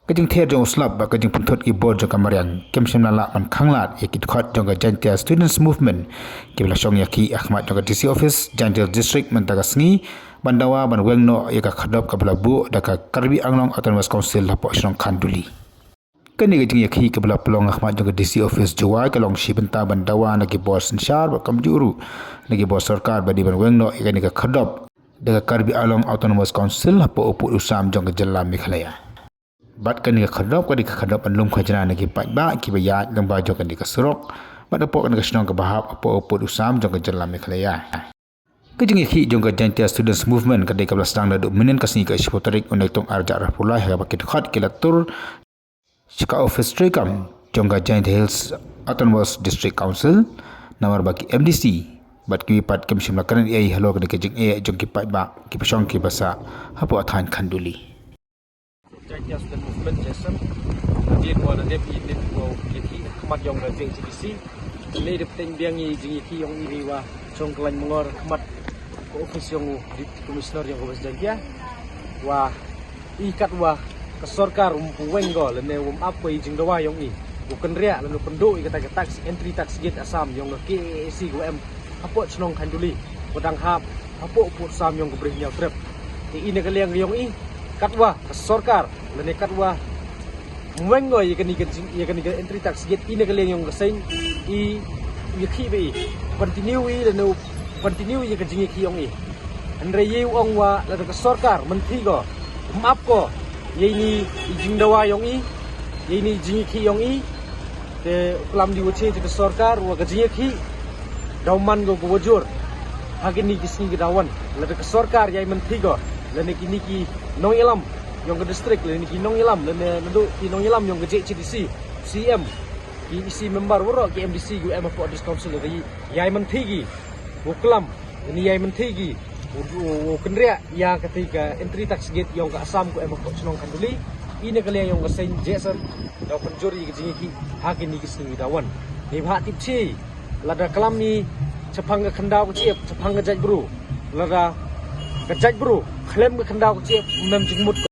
Kajing thier jong slap ba kajing punthot ki board jong kamariang kemsim lala man khanglat yakit khot jong Jaintia Students Movement kibla shong yaki akhmat jong DC office Jaintia district mantaga sngi bandawa ban wengno yaka khadop kabla bu daka Karbi Anglong Autonomous Council lapo shrong khanduli kani kajing yaki kabla pelong akhmat jong DC office jawai kalong shibenta bandawa nagi bos insyar ba kamjuru nagi bos sarkar badi ban wengno yakani ka khadop daka Karbi Anglong Autonomous Council lapo upu usam jong jalla Meghalaya bat kan ka khadop ka khadop an lum khajana nagi pai ba ki ba ya ngam ba jok kan ka surok bat apo kan ka snong ka bahap apo apo usam jong ka jalla Meghalaya kajing hi jong ka Jaintia Students Movement ka de ka blasang da menen ka sni ka spotarik unai tong arja rapulai ha bakit khat kilatur shika office trekam jong ka Jaintia Hills Autonomous District Council namar baki MDC bat ki pat kem shimla kan ai halo ka de jing e jong ki pai ba ki pasong ki basa apo athan khanduli Jaintia Student Movement Jason dia kuala dia ini ko kiti khmat yong da jing CDC le de teng biang yi jing ki yong iri wa chong klan mengor khmat ko office yong di komisioner yong office Jaintia wa ikat wa ke sarkar wenggo le ne apa yi jing dawa yong i bukan ria le penduk kata tax entry tax gate asam yong ke KAC go em apo chnong khanduli kodang hap apo put sam yong ko brih trip ini kaliang yong i katwa sarkar lene katwa mwengo yakani entry tax gate ine kaleng yung gasain I yakhi be continue lene continue yakajing yakhi yong I andre ye ong wa la ka sarkar menteri go maaf ko ye ni jingdawa yong I ye ni jing yakhi yong I te klam di wache te sarkar wa gajing yakhi dauman go wajur hagini kisni gedawan la ka sarkar ye menteri go lene kini ki nong ilam yang ke distrik lene ki nong ilam lene ndu ki nong ilam yang ke JCDC CM ki isi member woro ki MDC gu em for this council ri yai mentigi uklam ini yai mentigi kenria ya ketika entry tax gate yang ke asam ku em for senong kanduli ini kalian yang ke sain Jason da penjuri ke jingi hakin ni kisni dawan ni bha tipchi lada kelam ni cepang ke kendau ciep cepang ke jaj bro lada kejaj bro klaim ke kendau ciep mem jingmut